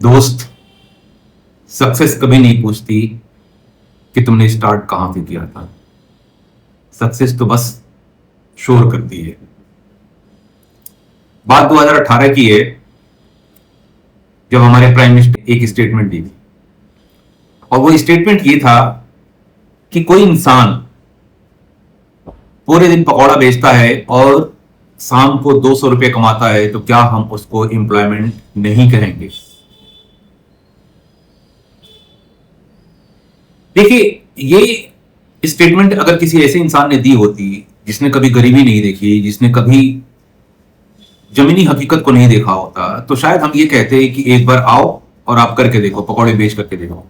दोस्त, सक्सेस कभी नहीं पूछती कि तुमने स्टार्ट कहां से किया था। सक्सेस तो बस शोर करती है। बात 2018 की है, जब हमारे प्राइम मिनिस्टर एक स्टेटमेंट दी थी, और वो स्टेटमेंट ये था कि कोई इंसान पूरे दिन पकौड़ा बेचता है और शाम को 200 रुपये कमाता है, तो क्या हम उसको एम्प्लॉयमेंट नहीं कहेंगे। देखिए, ये स्टेटमेंट अगर किसी ऐसे इंसान ने दी होती जिसने कभी गरीबी नहीं देखी, जिसने कभी जमीनी हकीकत को नहीं देखा होता, तो शायद हम ये कहते हैं कि एक बार आओ और आप करके देखो, पकौड़े बेच करके देखो।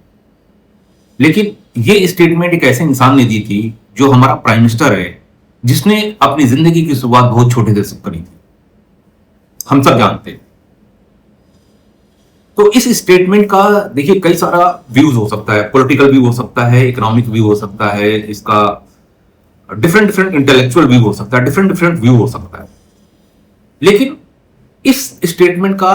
लेकिन ये स्टेटमेंट एक ऐसे इंसान ने दी थी जो हमारा प्राइम मिनिस्टर है, जिसने अपनी जिंदगी की शुरुआत बहुत छोटे से करी थी, हम सब जानते हैं। तो इस स्टेटमेंट का देखिए कई सारा व्यूज हो सकता है, पॉलिटिकल व्यू हो सकता है, इकोनॉमिक व्यू हो सकता है, इसका डिफरेंट डिफरेंट इंटेलेक्चुअल व्यू हो सकता है, डिफरेंट डिफरेंट व्यू हो सकता है। लेकिन इस स्टेटमेंट का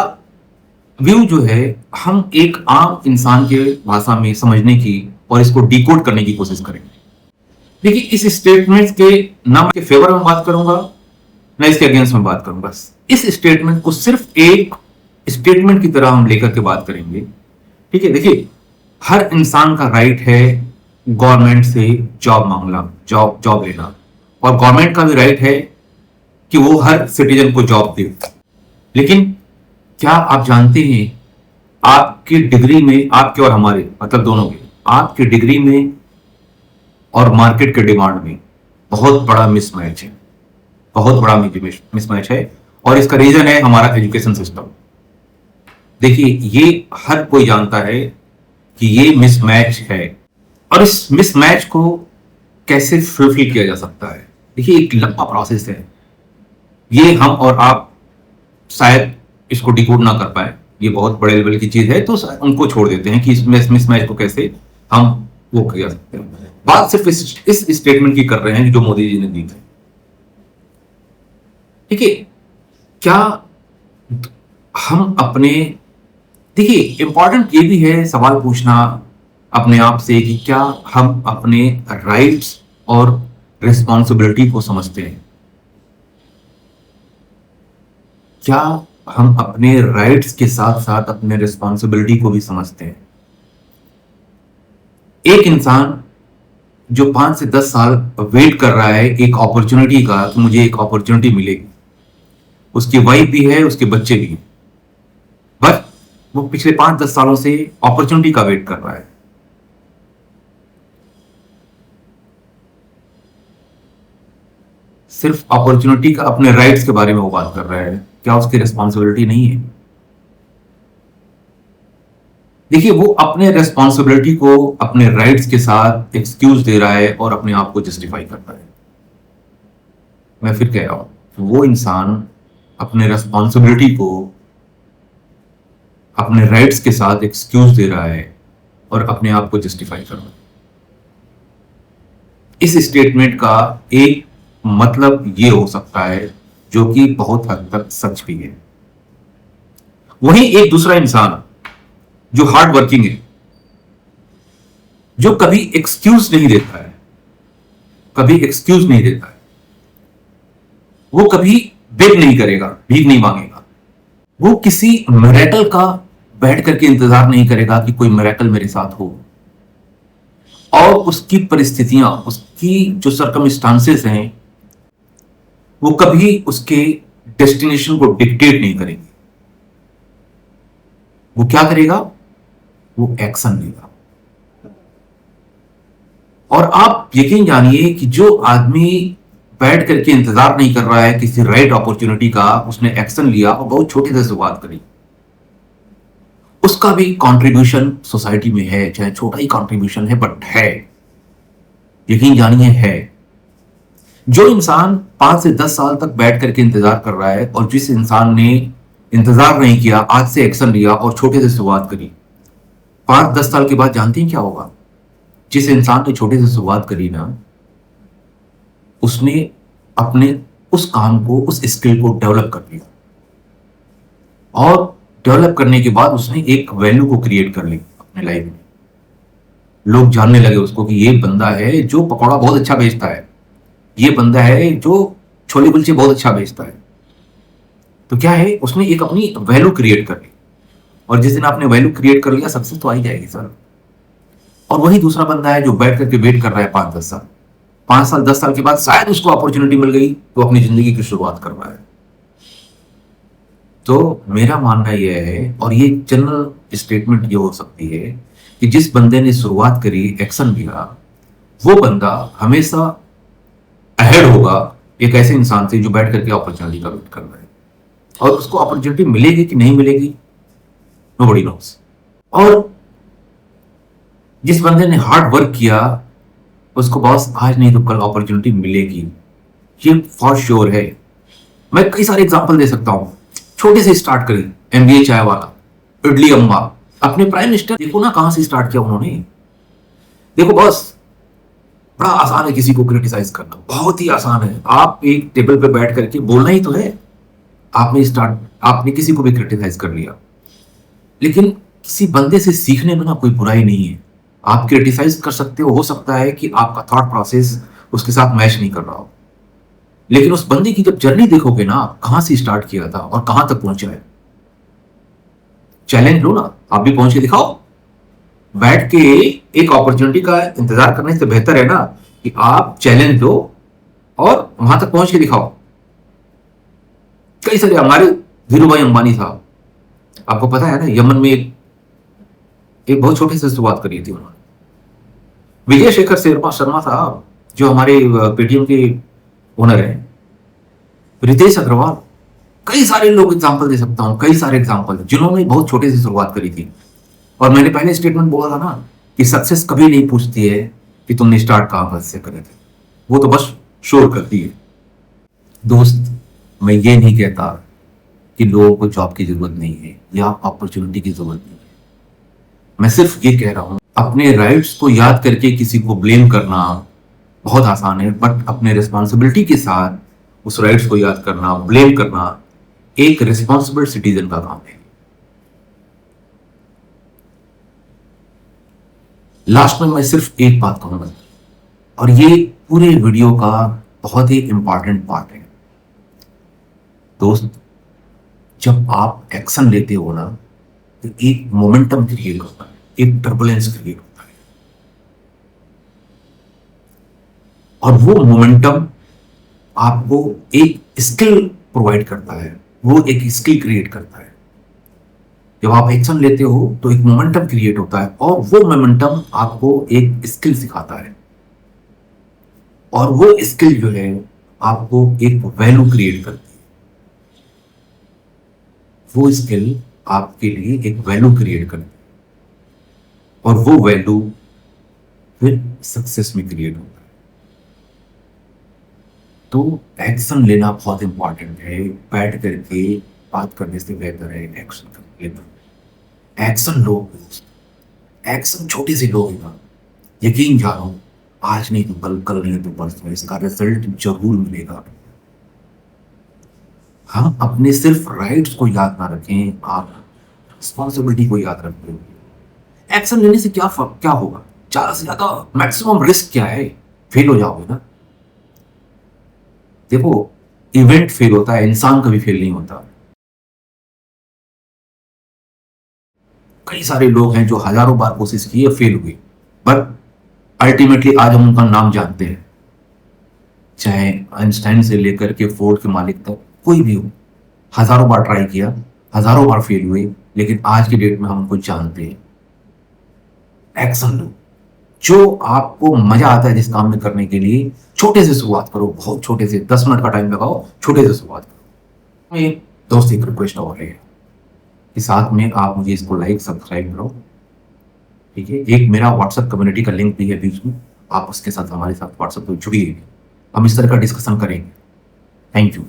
व्यू जो है, हम एक आम इंसान के भाषा में समझने की और इसको डिकोड करने की कोशिश करेंगे। देखिए, इस स्टेटमेंट के ना मैं के फेवर में बात करूंगा, ना इसके अगेंस्ट में बात करूंगा। इस स्टेटमेंट को सिर्फ एक स्टेटमेंट की तरह हम लेकर के बात करेंगे। ठीक है, देखिए, हर इंसान का राइट है गवर्नमेंट से जॉब मांगना, जॉब लेना, और गवर्नमेंट का भी राइट है कि वो हर सिटीजन को जॉब दे। लेकिन क्या आप जानते हैं, आपकी डिग्री में, आपके और हमारे मतलब दोनों के, आपकी डिग्री में और मार्केट के डिमांड में बहुत बड़ा मिसमैच है, बहुत बड़ा मिसमैच है। और इसका रीजन है हमारा एजुकेशन सिस्टम। देखिए, ये हर कोई जानता है कि ये मिसमैच है, और इस मिसमैच को कैसे फुलफिल किया जा सकता है। देखिए, एक लंबा प्रोसेस है, ये हम और आप शायद इसको डिकोड ना कर पाए, ये बहुत बड़े लेवल की चीज है, तो उनको छोड़ देते हैं कि इस मिसमैच को कैसे हम वो कर सकते हैं। बात सिर्फ इस स्टेटमेंट की कर रहे हैं जो मोदी जी ने दी थी। ठीक है, क्या हम अपने, देखिए, इंपॉर्टेंट ये भी है सवाल पूछना अपने आप से कि क्या हम अपने राइट्स और रिस्पॉन्सिबिलिटी को समझते हैं। क्या हम अपने राइट्स के साथ साथ अपने रिस्पॉन्सिबिलिटी को भी समझते हैं। एक इंसान जो 5 से 10 साल वेट कर रहा है एक अपॉर्चुनिटी का कि मुझे एक अपॉर्चुनिटी मिलेगी, उसकी वाइफ भी है, उसके बच्चे भी हैं, बस वो पिछले 5-10 सालों से अपॉर्चुनिटी का वेट कर रहा है। सिर्फ अपॉर्चुनिटी का, अपने राइट्स के बारे में वो बात कर रहा है, क्या उसकी रिस्पॉन्सिबिलिटी नहीं है। देखिए, वो अपने रिस्पॉन्सिबिलिटी को अपने राइट्स के साथ एक्सक्यूज दे रहा है और अपने आप को जस्टिफाई कर रहा है। मैं फिर कह रहा हूं, वो इंसान अपने रिस्पॉन्सिबिलिटी को अपने राइट्स के साथ एक्सक्यूज दे रहा है और अपने आप को जस्टिफाई कर रहा है। इस स्टेटमेंट का एक मतलब ये हो सकता है, जो कि बहुत हद तक सच भी है। वहीं एक दूसरा इंसान जो हार्ड वर्किंग है, जो कभी एक्सक्यूज नहीं देता है, कभी एक्सक्यूज नहीं देता है, वो कभी बेग नहीं करेगा, भीख नहीं मांगेगा, वो किसी मिरेकल का बैठ करके इंतजार नहीं करेगा कि कोई मिरेकल मेरे साथ हो, और उसकी परिस्थितियां, उसकी जो सर्कमस्टांसेस हैं, वो कभी उसके डेस्टिनेशन को डिक्टेट नहीं करेंगे। वो क्या करेगा, वो एक्शन लेगा। और आप यकीन जानिए कि जो आदमी बैठ करके इंतजार नहीं कर रहा है किसी राइट अपॉर्चुनिटी का, उसने एक्शन लिया और बहुत छोटी से शुरुआत करी, उसका भी कंट्रीब्यूशन सोसाइटी में है, चाहे छोटा ही कंट्रीब्यूशन है, बट है, यकीन जानिए है। जो इंसान 5 से 10 साल तक बैठ करके इंतजार कर रहा है, और जिस इंसान ने इंतजार नहीं किया, आज से एक्शन लिया और छोटे से शुरुआत करी, 5-10 साल के बाद जानते हैं क्या होगा। जिस इंसान ने छोटे से शुरुआत करी ना, उसने अपने उस काम को, उस स्किल को डेवलप कर लिया, और डेवलप करने के बाद उसने एक वैल्यू को क्रिएट कर ली अपने लाइफ में। लोग जानने लगे उसको कि ये बंदा है जो पकौड़ा बहुत अच्छा बेचता है, ये बंदा है जो छोले कुलचे बहुत अच्छा बेचता है। तो क्या है, उसने एक अपनी वैल्यू क्रिएट कर ली, और जिस दिन आपने वैल्यू क्रिएट कर लिया सक्सेस तो आ ही जाएगी सर। और वही दूसरा बंदा है जो बैठ करके वेट कर रहा है 5-10 साल, 5 साल 10 साल के बाद शायद उसको अपॉर्चुनिटी मिल गई तो अपनी जिंदगी की शुरुआत कर रहा है। तो मेरा मानना यह है, और ये जनरल स्टेटमेंट ये हो सकती है कि जिस बंदे ने शुरुआत करी, एक्शन लिया, वो बंदा हमेशा अहेड होगा एक ऐसे इंसान से जो बैठ करके अपॉर्चुनिटी का वेट कर रहा है। और उसको अपॉर्चुनिटी मिलेगी कि नहीं मिलेगी, नोबडी नोस। और जिस बंदे ने हार्ड वर्क किया उसको बॉस आज नहीं तो कल अपॉर्चुनिटी मिलेगी, ये फॉर श्योर है। मैं कई सारे एग्जांपल दे सकता हूं। छोटे से स्टार्ट करें, एमबीए चाय वाला, इडली अम्मा, अपने प्राइम मिनिस्टर देखो ना कहां से स्टार्ट किया उन्होंने। देखो बॉस, बड़ा आसान है किसी को क्रिटिसाइज करना, बहुत ही आसान है। आप एक टेबल पे बैठ करके बोलना ही तो है। आपने किसी को भी क्रिटिसाइज कर लिया, लेकिन किसी बंदे से सीखने में ना कोई बुराई नहीं है। आप क्रिटिसाइज कर सकते हो सकता है कि आपका थॉट प्रोसेस उसके साथ मैच नहीं कर रहा हो, लेकिन उस बंदे की जब जर्नी देखोगे ना, कहां से स्टार्ट किया था और कहां तक पहुंचा है। चैलेंज लो ना, आप भी पहुंच के दिखाओ। बैठ के एक अपॉर्चुनिटी का इंतजार करने से बेहतर है ना कि आप चैलेंज लो और वहां तक पहुंच के दिखाओ। कई सारे, हमारे धीरू भाई अंबानी साहब, आपको पता है ना, यमन में एक बहुत छोटे से शुरुआत करी थी उन्होंने। विजय शेखर शर्मा साहब जो हमारे पेटीएम के ओनर हैं, रितेश अग्रवाल, कई सारे लोग एग्जांपल दे सकता हूं, कई सारे एग्जांपल जिन्होंने बहुत छोटे से शुरुआत करी थी। और मैंने पहले स्टेटमेंट बोला था ना कि सक्सेस कभी नहीं पूछती है कि तुमने स्टार्ट कहां से करे थे, वो तो बस शोर करती है। दोस्त, मैं ये नहीं कहता कि लोगों को जॉब की जरूरत नहीं है या अपॉर्चुनिटी की जरूरत नहीं है। मैं सिर्फ ये कह रहा हूं, अपने राइट्स को याद करके किसी को ब्लेम करना बहुत आसान है, बट अपने रिस्पॉन्सिबिलिटी के साथ उस राइट्स को याद करना, ब्लेम करना एक रिस्पॉन्सिबल सिटीजन का काम है। लास्ट में मैं सिर्फ एक बात कहूंगा, और ये पूरे वीडियो का बहुत ही इंपॉर्टेंट पार्ट है। दोस्त, जब आप एक्शन लेते हो ना, तो एक मोमेंटम क्रिएट होता है, एक टर्बुलेंस क्रिएट होता है, और वो मोमेंटम आपको एक स्किल प्रोवाइड करता है, वो एक स्किल क्रिएट करता है। जब आप एक्शन लेते हो तो एक मोमेंटम क्रिएट होता है, और वो मोमेंटम आपको एक स्किल सिखाता है, और वो स्किल जो है आपको एक वैल्यू क्रिएट करती है। वो स्किल आपके लिए एक वैल्यू क्रिएट करती है, और वो वैल्यू फिर सक्सेस में क्रिएट होता है। तो एक्शन लेना बहुत इंपॉर्टेंट है। बैठ करके बात करने से बेहतर है एक्शन कर लेना। एक्शन लो दोस्त, एक्शन छोटी सी लो ना, यकीन जानो आज नहीं तो कल, कल नहीं तो परसों इसका रिजल्ट जरूर मिलेगा। हम अपने सिर्फ राइट्स को याद ना रखें, आप रिस्पॉन्सिबिलिटी को याद रखें। एक्शन लेने से क्या होगा, ज्यादा से ज्यादा मैक्सिमम रिस्क क्या है, फेल हो जाओगे ना। देखो, इवेंट फेल होता है, इंसान कभी फेल नहीं होता। कई सारे लोग हैं जो हजारों बार कोशिश की है, फेल हुए, बट अल्टीमेटली आज हम उनका नाम जानते हैं। चाहे आइंस्टाइन से लेकर के फोर्ड के मालिक तक कोई भी हो, हजारों बार ट्राई किया, हजारों बार फेल हुए, लेकिन आज की डेट में हम उनको जानते हैं। एक्शन लो, जो आपको मजा आता है जिस काम में करने के लिए, छोटे से शुरुआत करो, बहुत छोटे से, 10 मिनट का टाइम लगाओ, छोटे से शुरुआत करो। एक दोस्त एक रिक्वेस्ट और है कि साथ में आप मुझे इसको लाइक सब्सक्राइब करो, ठीक है। एक मेरा व्हाट्सएप कम्युनिटी का लिंक भी है बीच में, आप उसके साथ हमारे साथ व्हाट्सएप पर जुड़िए, हम इस तरह का डिस्कशन करेंगे। Thank you.